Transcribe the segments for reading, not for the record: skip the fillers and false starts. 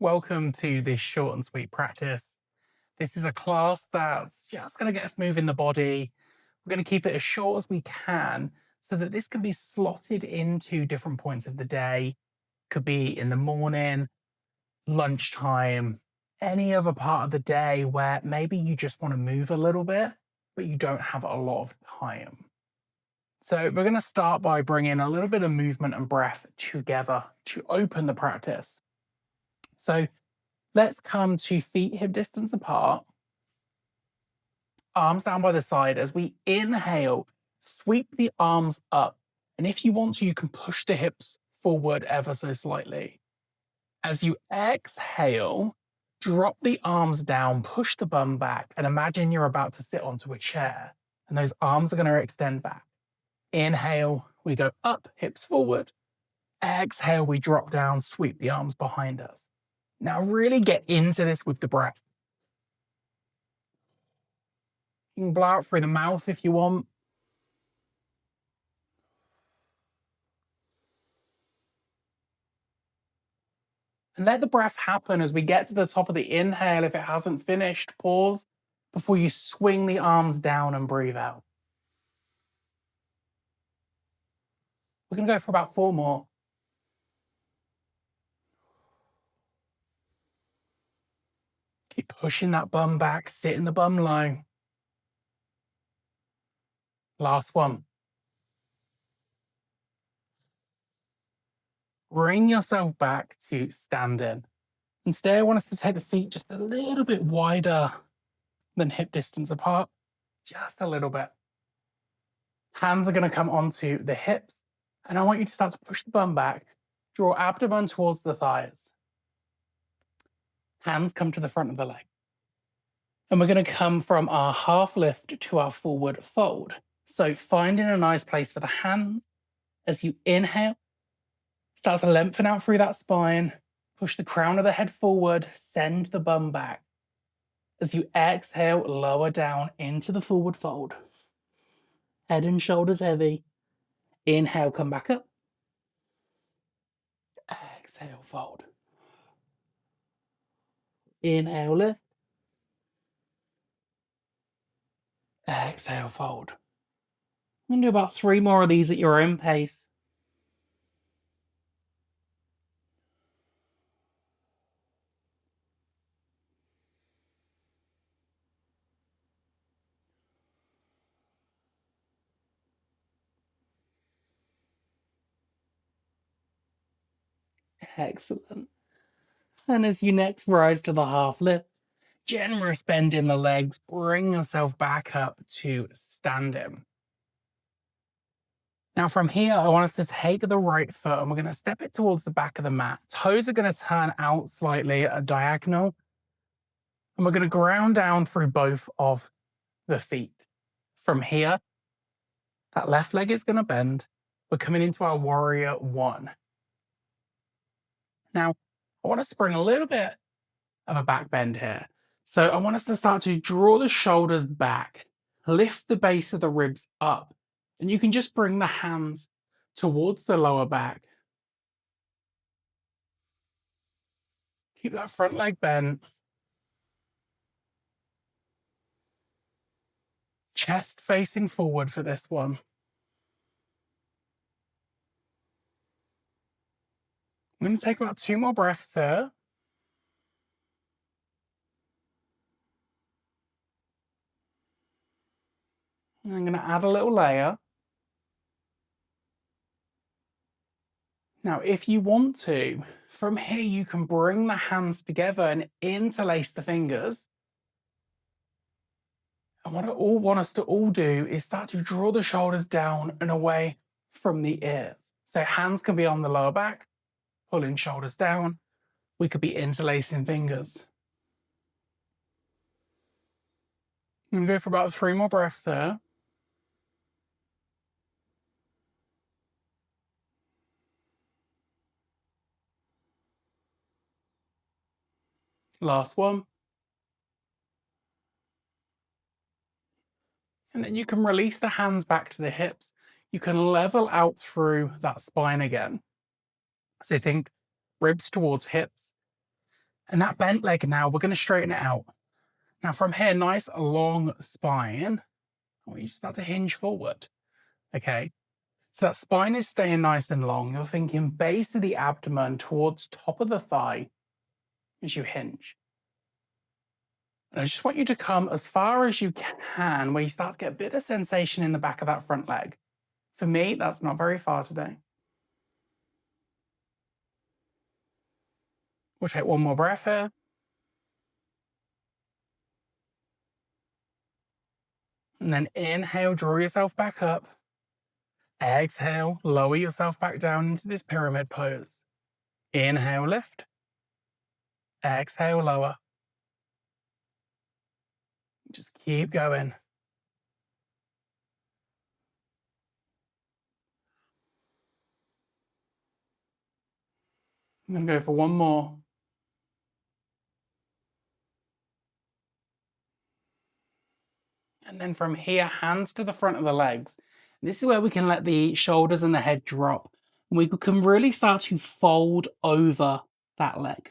Welcome to this short and sweet practice. This is a class that's just going to get us moving the body. We're going to keep it as short as we can so that this can be slotted into different points of the day. Could be in the morning, lunchtime, any other part of the day where maybe you just want to move a little bit, but you don't have a lot of time. So we're going to start by bringing a little bit of movement and breath together to open the practice. So let's come to feet hip distance apart, arms down by the side. As we inhale, sweep the arms up. And if you want to, you can push the hips forward ever so slightly. As you exhale, drop the arms down, push the bum back, and imagine you're about to sit onto a chair. And those arms are going to extend back. Inhale, we go up, hips forward. Exhale, we drop down, sweep the arms behind us. Now really get into this with the breath. You can blow out through the mouth if you want. And let the breath happen as we get to the top of the inhale. If it hasn't finished, pause before you swing the arms down and breathe out. We're going to go for about 4 more. Keep pushing that bum back, sit in the bum low. Last one. Bring yourself back to standing. Instead, I want us to take the feet just a little bit wider than hip distance apart, just a little bit. Hands are going to come onto the hips, and I want you to start to push the bum back, draw abdomen towards the thighs. Hands come to the front of the leg. And we're going to come from our half lift to our forward fold. So finding a nice place for the hands. As you inhale, start to lengthen out through that spine, push the crown of the head forward, send the bum back. As you exhale, lower down into the forward fold. Head and shoulders heavy. Inhale, come back up. Exhale, fold. Inhale, lift. Exhale, fold. I'm going to do about 3 more of these at your own pace. Excellent. And as you next rise to the half lift, generous bend in the legs, bring yourself back up to standing. Now from here, I want us to take the right foot and we're going to step it towards the back of the mat. Toes are going to turn out slightly at a diagonal. And we're going to ground down through both of the feet. From here, that left leg is going to bend. We're coming into our warrior 1. Now, I want us to bring a little bit of a back bend here. So I want us to start to draw the shoulders back, lift the base of the ribs up, and you can just bring the hands towards the lower back. Keep that front leg bent. Chest facing forward for this one. I'm going to take about 2 more breaths here. I'm going to add a little layer. Now, if you want to, from here, you can bring the hands together and interlace the fingers. And what I want us to all do is start to draw the shoulders down and away from the ears. So hands can be on the lower back, pulling shoulders down. We could be interlacing fingers. I'm going to go for about 3 more breaths there. Last one. And then you can release the hands back to the hips. You can level out through that spine again. So think ribs towards hips. And that bent leg now, we're going to straighten it out. Now from here, nice long spine. I want you to start to hinge forward. Okay. So that spine is staying nice and long. You're thinking base of the abdomen towards top of the thigh as you hinge. And I just want you to come as far as you can, where you start to get a bit of sensation in the back of that front leg. For me, that's not very far today. We'll take one more breath here. And then inhale, draw yourself back up. Exhale, lower yourself back down into this pyramid pose. Inhale, lift. Exhale, lower. Just keep going. I'm going to go for one more. And then from here, hands to the front of the legs. This is where we can let the shoulders and the head drop. We can really start to fold over that leg.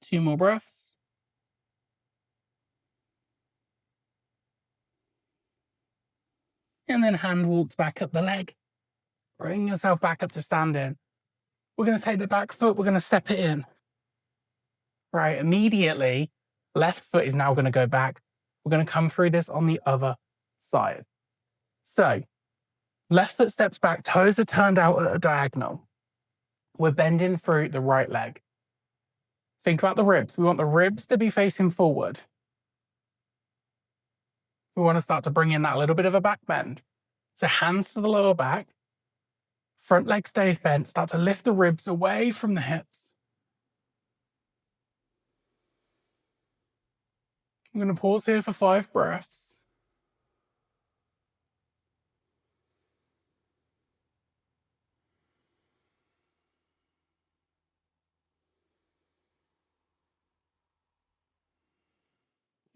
Two more breaths. And then hand walks back up the leg. Bring yourself back up to standing. We're going to take the back foot, we're going to step it in. Right, immediately, left foot is now going to go back. We're going to come through this on the other side. So, left foot steps back, toes are turned out at a diagonal. We're bending through the right leg. Think about the ribs. We want the ribs to be facing forward. We want to start to bring in that little bit of a back bend. So hands to the lower back, front leg stays bent, start to lift the ribs away from the hips. I'm going to pause here for 5 breaths.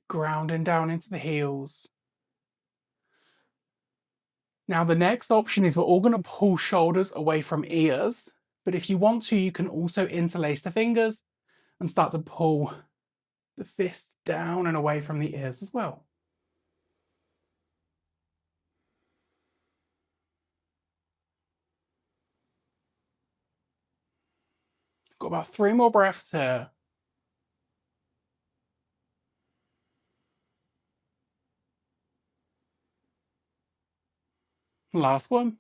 Grounding down into the heels. Now the next option is we're all going to pull shoulders away from ears, but if you want to, you can also interlace the fingers and start to pull the fists down and away from the ears as well. Got about 3 more breaths here. Last one.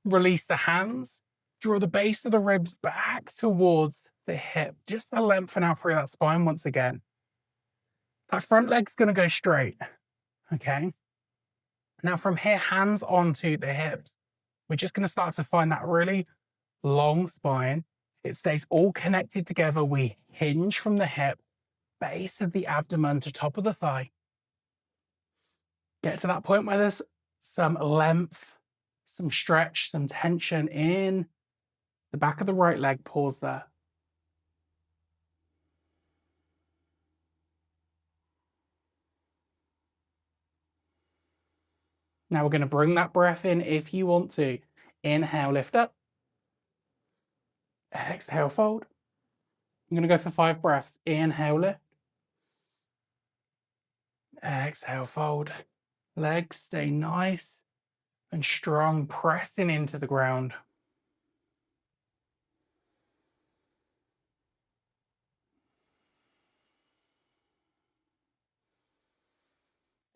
Release the hands. Draw the base of the ribs back towards the hip, just to lengthen out through that spine once again. That front leg's going to go straight. Okay. Now from here, hands onto the hips. We're just going to start to find that really long spine. It stays all connected together. We hinge from the hip, base of the abdomen to top of the thigh. Get to that point where there's some length, some stretch, some tension in the back of the right leg. Pause there. Now we're going to bring that breath in if you want to. Inhale, lift up. Exhale, fold. I'm going to go for 5 breaths. Inhale, lift. Exhale, fold. Legs stay nice and strong, pressing into the ground.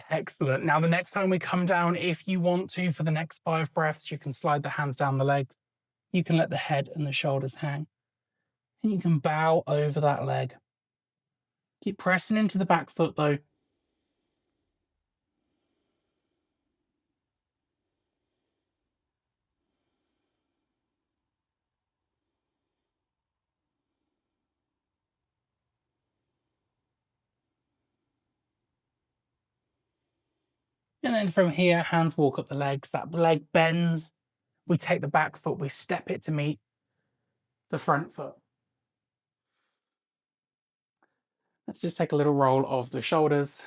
Excellent. Now, the next time we come down, if you want to, for the next 5 breaths, you can slide the hands down the legs. You can let the head and the shoulders hang. And you can bow over that leg. Keep pressing into the back foot though. And then from here, hands walk up the legs. That leg bends. We take the back foot, we step it to meet the front foot. Let's just take a little roll of the shoulders.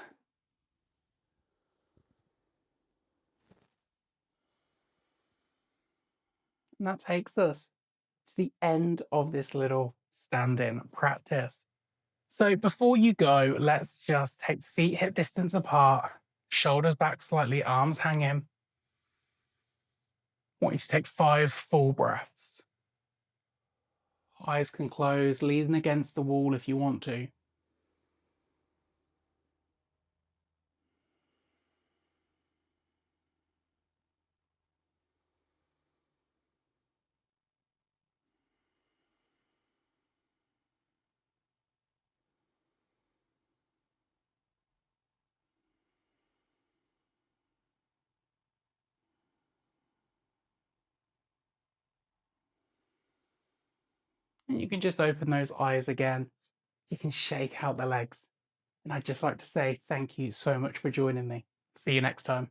And that takes us to the end of this little stand-in practice. So before you go, let's just take feet hip distance apart, shoulders back slightly, arms hanging. I want you to take 5 full breaths. Eyes can close, leaning against the wall if you want to. And you can just open those eyes again. You can shake out the legs. And I'd just like to say thank you so much for joining me. See you next time.